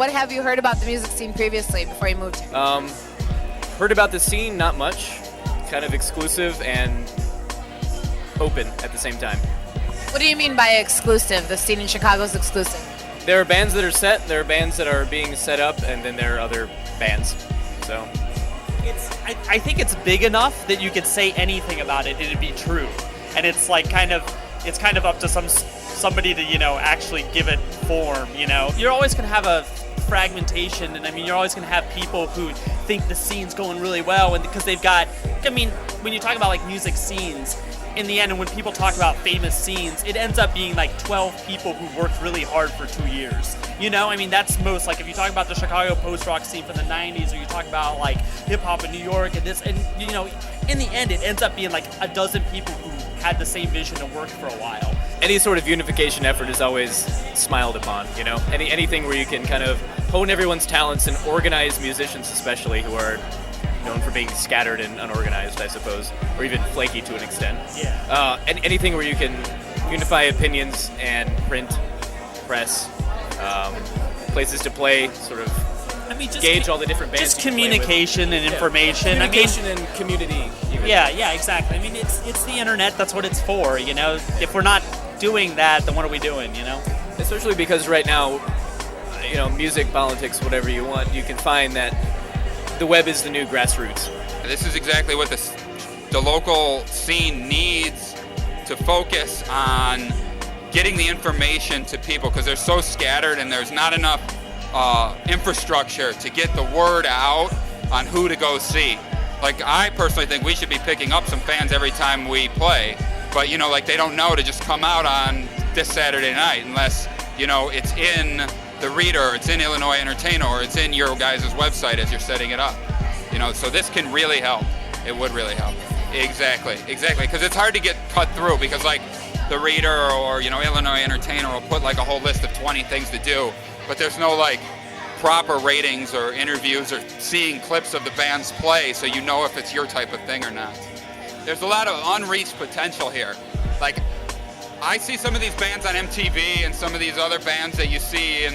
what have you heard about the music scene previously before you moved here? Heard about the scene, not much. Kind of exclusive and open at the same time. What do you mean by exclusive? The scene in Chicago is exclusive. There are bands that are set, there are bands that are being set up, and then there are other bands. So I think it's big enough that you could say anything about it and it'd be true. And it's like kind of up to somebody to, actually give it form, You're always going to have a fragmentation, and I mean, you're always going to have people who think the scene's going really well, and because they've got, when you talk about like music scenes, in the end, and when people talk about famous scenes, it ends up being like 12 people who worked really hard for 2 years. That's most, like if you talk about the Chicago post-rock scene from the 90s, or you talk about like hip-hop in New York and this, and in the end, it ends up being like a dozen people who had the same vision and worked for a while. Any sort of unification effort is always smiled upon, anything where you can kind of hone everyone's talents and organize musicians especially who are known for being scattered and unorganized, I suppose, or even flaky to an extent. Yeah. And anything where you can unify opinions and print, press, places to play, sort of gauge all the different bands. Just communication and information. Communication and community. Even. Yeah, exactly. It's the internet. That's what it's for. If we're not doing that, then what are we doing? Especially because right now, music, politics, whatever you want, you can find that the web is the new grassroots. This is exactly what the local scene needs to focus on getting the information to people, because they're so scattered and there's not enough infrastructure to get the word out on who to go see. Like, I personally think we should be picking up some fans every time we play, but they don't know to just come out on this Saturday night unless it's in the Reader, it's in Illinois Entertainer, or it's in your guys' website as you're setting it up. So this can really help. It would really help. Exactly. Because it's hard to get cut through, because like the Reader or Illinois Entertainer will put like a whole list of 20 things to do, but there's no like proper ratings or interviews or seeing clips of the bands play, so if it's your type of thing or not. There's a lot of unreached potential here. Like, I see some of these bands on MTV and some of these other bands that you see in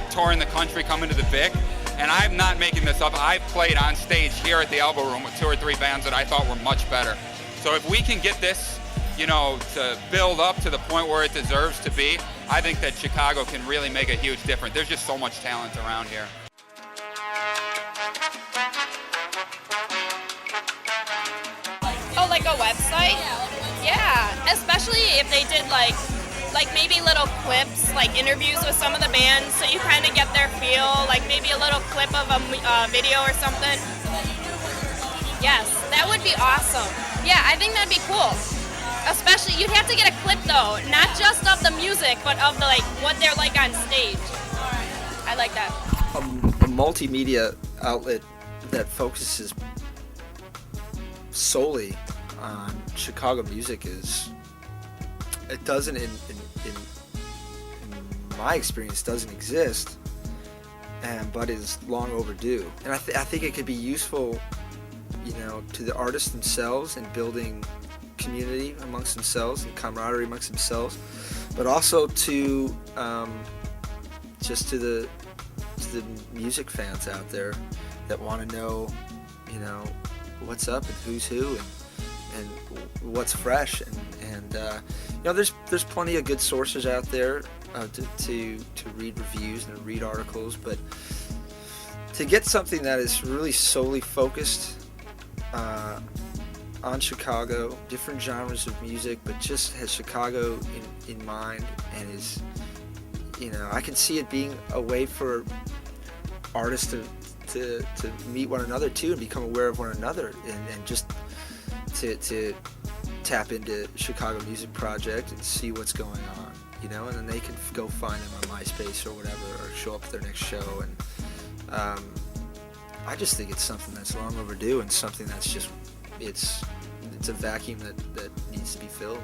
touring the country, coming to the Vic, and I'm not making this up. I've played on stage here at the Elbow Room with 2 or 3 bands that I thought were much better. So if we can get this, to build up to the point where it deserves to be, I think that Chicago can really make a huge difference. There's just so much talent around here. Oh, like a website? Yeah, especially if they did like maybe little clips, like interviews with some of the bands, so you kind of get their feel, like maybe a little clip of a video or something. Yes, that would be awesome. Yeah, I think that'd be cool. Especially, you'd have to get a clip though, not just of the music, but of the what they're like on stage. I like that. A multimedia outlet that focuses solely on Chicago music doesn't in my experience doesn't exist, but is long overdue. And I think it could be useful, to the artists themselves in building community amongst themselves and camaraderie amongst themselves, but also to just to the music fans out there that want to know, what's up and who's who and what's fresh, and there's plenty of good sources out there to read reviews and read articles, but to get something that is really solely focused on Chicago, different genres of music, but just has Chicago in mind, and is, I can see it being a way for artists to meet one another too, and become aware of one another, and just to tap into Chicago Music Project and see what's going on, and then they can go find them on MySpace or whatever, or show up at their next show. And I just think it's something that's long overdue, and something that's just it's a vacuum that needs to be filled.